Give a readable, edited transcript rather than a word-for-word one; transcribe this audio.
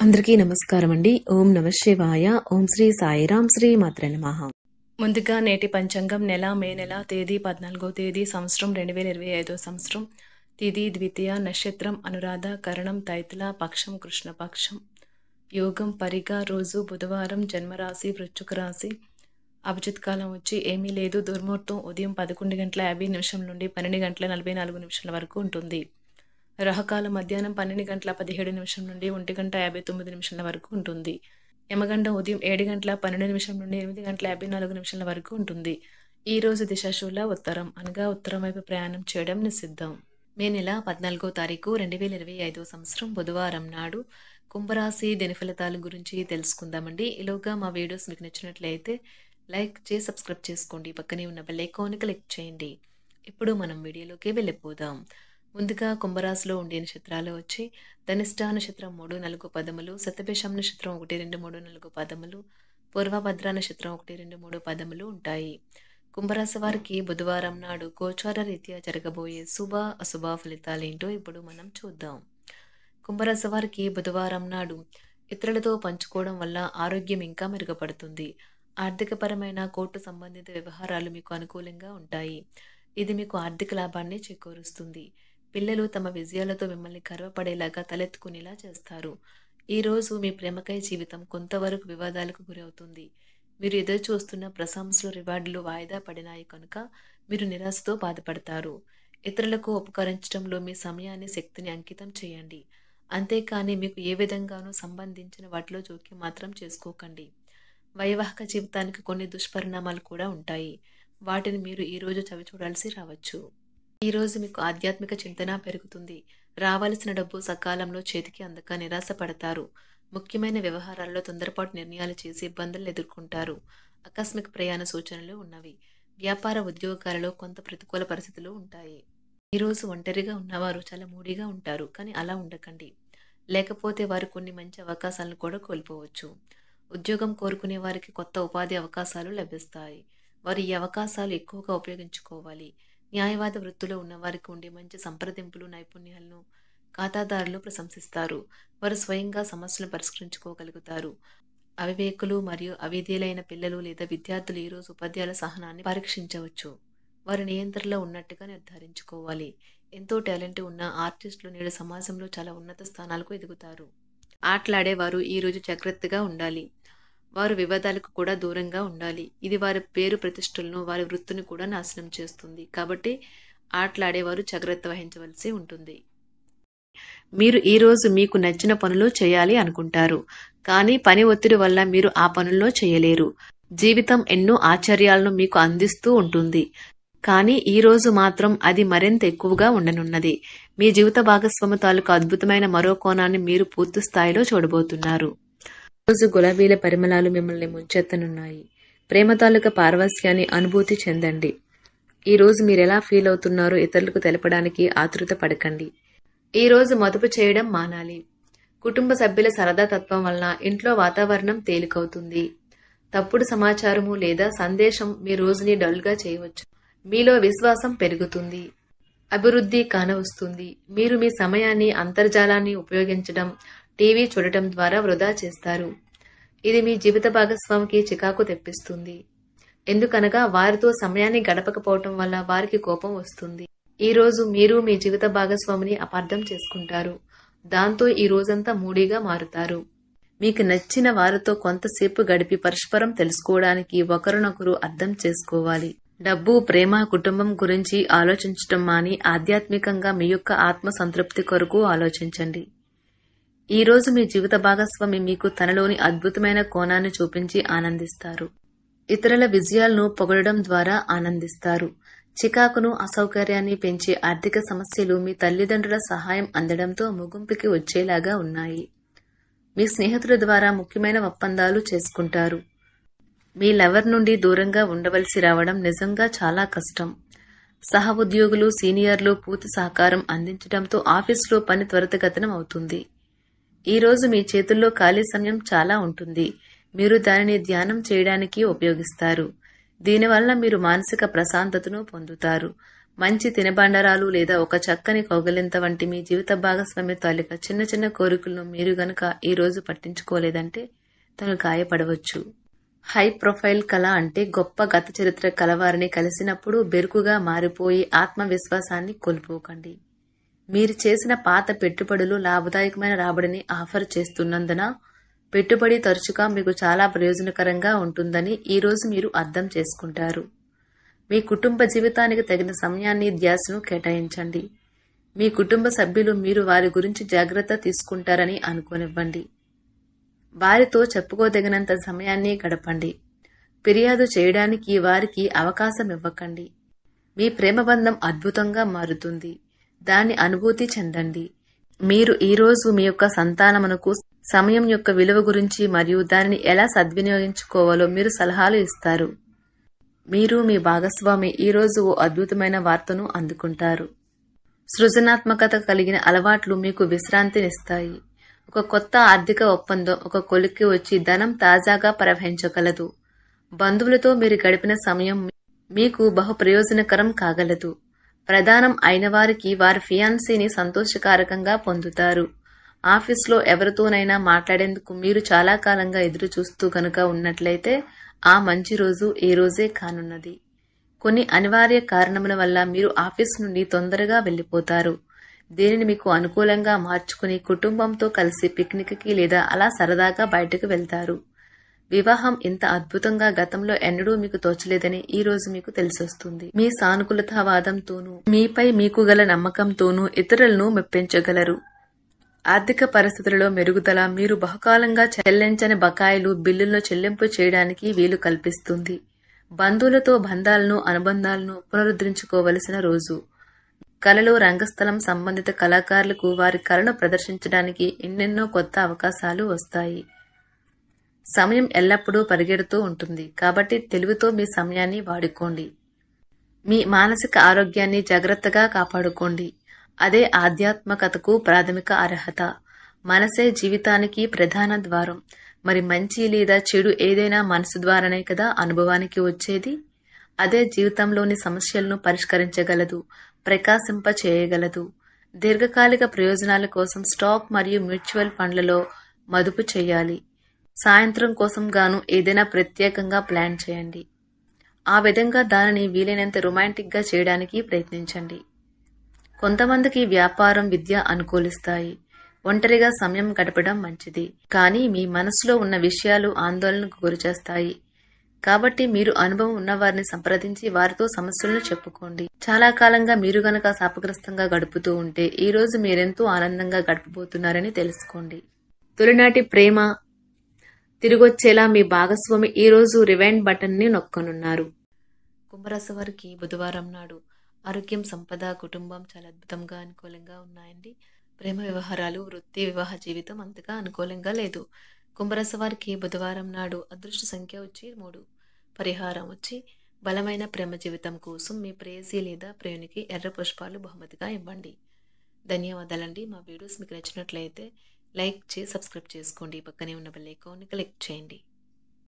అందరికీ నమస్కారం అండి. ఓం నమ శివాయ. ఓం శ్రీ సాయిరాం. శ్రీ మాత్రే నమః. ముందుగా నేటి పంచాంగం మే నెల తేదీ 14వ తేదీ సంవత్సరం 2025 సంవత్సరం. తిథి ద్వితీయ, నక్షత్రం అనురాధ, కరణం తైతుల, పక్షం కృష్ణపక్షం, యోగం పరిగా, రోజు బుధవారం, జన్మరాశి వృశ్చిక రాశి. అభిజిత్ కాలం వచ్చి ఏమీ లేదు. దుర్ముహూర్తం ఉదయం 11:50 నుండి 12:44 వరకు ఉంటుంది. రాహుకాలం మధ్యాహ్నం 12:17 నుండి 1:59 వరకు ఉంటుంది. యమగండం ఉదయం 7:12 నుండి 8:54 వరకు ఉంటుంది. ఈ రోజు దిశాశూల ఉత్తరం, అనగా ఉత్తరం వైపు ప్రయాణం చేయడం నిషిద్ధం. మే నెల 14వ తారీఖు 2025 సంవత్సరం బుధవారం నాడు కుంభరాశి దిన ఫలితాల గురించి తెలుసుకుందామండి. ఈలోగా మా వీడియోస్ మీకు నచ్చినట్లయితే లైక్ చేసి సబ్స్క్రైబ్ చేసుకోండి. పక్కనే ఉన్న బెల్ ఐకాన్ క్లిక్ చేయండి. ఇప్పుడు మనం వీడియోలోకి వెళ్ళిపోదాం. ముందుగా కుంభరాశిలో ఉండే నక్షత్రాలు వచ్చి ధనిష్ట నక్షత్రం 3, 4 పదములు, శతభిషం నక్షత్రం 1, 2, 3, 4 పదములు, పూర్వభద్ర నక్షత్రం 1, 2, 3 పదములు ఉంటాయి. కుంభరాశి వారికి బుధవారం నాడు గోచార రీత్యా జరగబోయే శుభ అశుభ ఫలితాలేంటో ఇప్పుడు మనం చూద్దాం. కుంభరాశి వారికి బుధవారం నాడు ఇతరులతో పంచుకోవడం వల్ల ఆరోగ్యం ఇంకా మెరుగుపడుతుంది. ఆర్థికపరమైన కోర్టు సంబంధిత వ్యవహారాలు మీకు అనుకూలంగా ఉంటాయి. ఇది మీకు ఆర్థిక లాభాన్ని చేకూరుస్తుంది. పిల్లలు తమ విజయాలతో మిమ్మల్ని గర్వపడేలాగా తలెత్తుకునేలా చేస్తారు. ఈరోజు మీ ప్రేమకై జీవితం కొంతవరకు వివాదాలకు గురవుతుంది. మీరు ఎదురు చూస్తున్న ప్రశంసలు, రివార్డులు వాయిదా పడినాయి కనుక మీరు నిరాశతో బాధపడతారు. ఇతరులకు ఉపకరించడంలో మీ సమయాన్ని, శక్తిని అంకితం చేయండి. అంతేకాని మీకు ఏ విధంగానూ సంబంధించిన వాటిలో జోక్యం మాత్రం చేసుకోకండి. వైవాహిక జీవితానికి కొన్ని దుష్పరిణామాలు కూడా ఉంటాయి. వాటిని మీరు ఈరోజు చవిచూడాల్సి రావచ్చు. ఈరోజు మీకు ఆధ్యాత్మిక చింతన పెరుగుతుంది. రావాల్సిన డబ్బు సకాలంలో చేతికి అందక నిరాశ పడతారు. ముఖ్యమైన వ్యవహారాల్లో తొందరపాటు నిర్ణయాలు చేసి ఇబ్బందులను ఎదుర్కొంటారు. ఆకస్మిక ప్రయాణ సూచనలు ఉన్నవి. వ్యాపార ఉద్యోగాలలో కొంత ప్రతికూల పరిస్థితులు ఉంటాయి. ఈరోజు ఒంటరిగా ఉన్నవారు చాలా మూడీగా ఉంటారు. కానీ అలా ఉండకండి. లేకపోతే వారు కొన్ని మంచి అవకాశాలను కూడా కోల్పోవచ్చు. ఉద్యోగం కోరుకునే వారికి కొత్త ఉపాధి అవకాశాలు లభిస్తాయి. వారు ఈ అవకాశాలు ఎక్కువగా ఉపయోగించుకోవాలి. న్యాయవాద వృత్తిలో ఉన్నవారికి ఉండే మంచి సంప్రదింపులు, నైపుణ్యాలను ఖాతాదారులు ప్రశంసిస్తారు. వారు స్వయంగా సమస్యలను పరిష్కరించుకోగలుగుతారు. అవివేకులు మరియు అవిధేయులైన పిల్లలు లేదా విద్యార్థులు ఈరోజు ఉపాధ్యాయుల సహనాన్ని పరీక్షించవచ్చు. వారి నియంత్రణలో ఉన్నట్టుగా నిర్ధారించుకోవాలి. ఎంతో టాలెంట్ ఉన్న ఆర్టిస్టులు నేడు సమాజంలో చాలా ఉన్నత స్థానాలకు ఎదుగుతారు. ఆటలాడేవారు ఈరోజు జాగ్రత్తగా ఉండాలి. వారు వివాదాలకు కూడా దూరంగా ఉండాలి. ఇది వారి పేరు ప్రతిష్టలను, వారి వృత్తిని కూడా నాశనం చేస్తుంది. కాబట్టి ఆటలాడేవారు జాగ్రత్త వహించవలసి ఉంటుంది. మీరు ఈరోజు మీకు నచ్చిన పనులు చేయాలి అనుకుంటారు. కానీ పని ఒత్తిడి వల్ల మీరు ఆ పనుల్లో చేయలేరు. జీవితం ఎన్నో ఆశ్చర్యాలను మీకు అందిస్తూ ఉంటుంది. కానీ ఈరోజు మాత్రం అది మరింత ఎక్కువగా ఉండనున్నది. మీ జీవిత భాగస్వామి తాలూకు అద్భుతమైన మరో కోణాన్ని మీరు పూర్తి స్థాయిలో చూడబోతున్నారు. రోజు గులాబీల పరిమళాలు మిమ్మల్ని ముంచెత్తనున్నాయి. ప్రేమ తాలూకా పారవస్యాన్ని అనుభూతి చెందండి. ఈ రోజు మీరు ఎలా ఫీల్ అవుతున్నారో ఇతరులకు తెలపడానికి ఆతృత పడకండి. ఈ రోజు మదుపు చేయడం మానాలి. కుటుంబ సభ్యుల సరదా తత్వం వలన ఇంట్లో వాతావరణం తేలికవుతుంది. తప్పుడు సమాచారము లేదా సందేశం మీ రోజుని డల్గా చేయవచ్చు. మీలో విశ్వాసం పెరుగుతుంది. అభివృద్ధి కానవస్తుంది. మీరు మీ సమయాన్ని, అంతర్జాలాన్ని ఉపయోగించడం, టీవీ చూడటం ద్వారా వృధా చేస్తారు. ఇది మీ జీవిత భాగస్వామికి చికాకు తెప్పిస్తుంది. ఎందుకనగా వారితో సమయాన్ని గడపకపోవటం వల్ల వారికి కోపం వస్తుంది. ఈ రోజు మీరు మీ జీవిత భాగస్వామిని అపార్థం చేసుకుంటారు. దాంతో ఈ రోజంతా మూడీగా మారుతారు. మీకు నచ్చిన వారితో కొంతసేపు గడిపి పరస్పరం తెలుసుకోవడానికి ఒకరినొకరు అర్థం చేసుకోవాలి. డబ్బు, ప్రేమ, కుటుంబం గురించి ఆలోచించటం మాని ఆధ్యాత్మికంగా మీ యొక్క ఆత్మ సంతృప్తి కొరకు ఆలోచించండి. ఈ రోజు మీ జీవిత భాగస్వామి మీకు తనలోని అద్భుతమైన కోణాన్ని చూపించి ఆనందిస్తారు. ఇతరుల విజయాలను పొగడడం ద్వారా ఆనందిస్తారు. చికాకును, అసౌకర్యాన్ని పెంచే ఆర్థిక సమస్యలు మీ తల్లిదండ్రుల సహాయం అందడంతో ముగింపుకి వచ్చేలాగా ఉన్నాయి. మీ స్నేహితుల ద్వారా ముఖ్యమైన ఒప్పందాలు చేసుకుంటారు. మీ లవర్ నుండి దూరంగా ఉండవలసి రావడం నిజంగా చాలా కష్టం. సహ ఉద్యోగులు, సీనియర్లు పూర్తి సహకారం అందించడంతో ఆఫీసులో పని త్వరితగతినం అవుతుంది. ఈ రోజు మీ చేతుల్లో ఖాళీ సమయం చాలా ఉంటుంది. మీరు దానిని ధ్యానం చేయడానికి ఉపయోగిస్తారు. దీనివల్ల మీరు మానసిక ప్రశాంతతను పొందుతారు. మంచి తినబండరాలు లేదా ఒక చక్కని కౌగిలింత వంటి మీ జీవిత భాగస్వామి తాలూకా చిన్న చిన్న కోరికలను మీరు గనుక ఈ రోజు పట్టించుకోలేదంటే తను గాయపడవచ్చు. హై ప్రొఫైల్ కళ అంటే గొప్ప గత చరిత్ర కలవారిని కలిసినప్పుడు బెరుకుగా మారిపోయి ఆత్మవిశ్వాసాన్ని కోల్పోకండి. మీరు చేసిన పాత పెట్టుబడులు లాభదాయకమైన రాబడిని ఆఫర్ చేస్తున్నందున పెట్టుబడి తరచుగా మీకు చాలా ప్రయోజనకరంగా ఉంటుందని ఈరోజు మీరు అర్థం చేసుకుంటారు. మీ కుటుంబ జీవితానికి తగిన సమయాన్ని ధ్యాసను కేటాయించండి. మీ కుటుంబ సభ్యులు మీరు వారి గురించి జాగ్రత్త తీసుకుంటారని అనుకోనివ్వండి. వారితో చెప్పుకోదగినంత సమయాన్ని గడపండి. ఫిర్యాదు చేయడానికి వారికి అవకాశం ఇవ్వకండి. మీ ప్రేమబంధం అద్భుతంగా మారుతుంది. దాన్ని అనుభూతి చెందండి. మీరు ఈరోజు మీ యొక్క సంతానమునకు సమయం యొక్క విలువ గురించి మరియు దానిని ఎలా సద్వినియోగించుకోవాలో మీరు సలహాలు ఇస్తారు. మీరు మీ భాగస్వామి ఈరోజు ఓ అద్భుతమైన వార్తను అందుకుంటారు. సృజనాత్మకత కలిగిన అలవాట్లు మీకు విశ్రాంతినిస్తాయి. ఒక కొత్త ఆర్థిక ఒప్పందం ఒక కొలిక్కి వచ్చి ధనం తాజాగా ప్రవహించగలదు. బంధువులతో మీరు గడిపిన సమయం మీకు బహు ప్రయోజనకరం కాగలదు. ప్రధానం అయిన వారికి వారి ఫియాన్సీని సంతోషకారకంగా పొందుతారు. ఆఫీస్లో ఎవరితోనైనా మాట్లాడేందుకు మీరు చాలా కాలంగా ఎదురు చూస్తూ కనుక ఉన్నట్లయితే ఆ మంచి రోజు ఈ రోజే కానున్నది. కొన్ని అనివార్య కారణముల వల్ల మీరు ఆఫీస్ నుండి తొందరగా వెళ్లిపోతారు. దీనిని మీకు అనుకూలంగా మార్చుకుని కుటుంబంతో కలిసి పిక్నిక్కి లేదా అలా సరదాగా బయటకు వెళ్తారు. వివాహం ఇంత అద్భుతంగా గతంలో ఎన్నడూ మీకు తోచలేదని ఈ రోజు మీకు తెలిసొస్తుంది. మీ సానుకూలతావాదంతోనూ మీపై మీకు గల నమ్మకంతోనూ ఇతరులను మెప్పించగలరు. ఆర్థిక పరిస్థితులలో మెరుగుదల మీరు బహుకాలంగా చెల్లించని బకాయిలు బిల్లులను చెల్లింపు చేయడానికి వీలు కల్పిస్తుంది. బంధువులతో బంధాలను అనుబంధాలను పునరుద్ధరించుకోవలసిన రోజు. కళలు రంగస్థలం సంబంధిత కళాకారులకు వారి కళను ప్రదర్శించడానికి ఎన్నెన్నో కొత్త అవకాశాలు వస్తాయి. సమయం ఎల్లప్పుడూ పరిగెడుతూ ఉంటుంది కాబట్టి తెలివితో మీ సమయాన్ని వాడుకోండి. మీ మానసిక ఆరోగ్యాన్ని జాగ్రత్తగా కాపాడుకోండి. అదే ఆధ్యాత్మికతకు ప్రాథమిక అర్హత. మనసే జీవితానికి ప్రధాన ద్వారం. మరి మంచి లేదా చెడు ఏదైనా మనసు ద్వారానే కదా అనుభవానికి వచ్చేది. అదే జీవితంలోని సమస్యలను పరిష్కరించగలదు, ప్రకాశింప చేయగలదు. దీర్ఘకాలిక ప్రయోజనాల కోసం స్టాక్ మరియు మ్యూచువల్ ఫండ్లలో మదుపు చేయాలి. సాయంత్రం కోసం గాను ఏదైనా ప్రత్యేకంగా ప్లాన్ చేయండి. ఆ విధంగా దానిని వీలైనంత రొమాంటిక్గా చేయడానికి ప్రయత్నించండి. కొంతమందికి వ్యాపారం, విద్య అనుకూలిస్తాయి. ఒంటరిగా సమయం గడపడం మంచిది. కానీ మీ మనసులో ఉన్న విషయాలు ఆందోళనకు గురిచేస్తాయి. కాబట్టి మీరు అనుభవం ఉన్నవారిని సంప్రదించి వారితో సమస్యలను చెప్పుకోండి. చాలా కాలంగా మీరు గనక శాపగ్రస్తంగా గడుపుతూ ఉంటే ఈ రోజు మీరెంతో ఆనందంగా గడపబోతున్నారని తెలుసుకోండి. తొలినాటి ప్రేమ తిరిగొచ్చేలా మీ భాగస్వామి ఈ రోజు రివైండ్ బటన్ ని నొక్కనున్నారు. కుంభరాశి వారికి బుధవారం నాడు ఆరోగ్యం, సంపద, కుటుంబం చాలా అద్భుతంగా అనుకూలంగా ఉన్నాయండి. ప్రేమ వ్యవహారాలు, వృత్తి, వివాహ జీవితం అంతగా అనుకూలంగా లేదు. కుంభరాశి వారికి బుధవారం నాడు అదృష్ట సంఖ్య వచ్చి 3. పరిహారం వచ్చి బలమైన ప్రేమ జీవితం కోసం మీ ప్రేయసి లేదా ప్రేయునికి ఎర్ర పుష్పాలు బహుమతిగా ఇవ్వండి. ధన్యవాదాలండి. మా వీడియోస్ మీకు నచ్చినట్లయితే లైక్ చేసి సబ్స్క్రైబ్ చేసుకోండి. పక్కనే ఉన్న బెల్ ఐకాన్ని క్లిక్ చేయండి.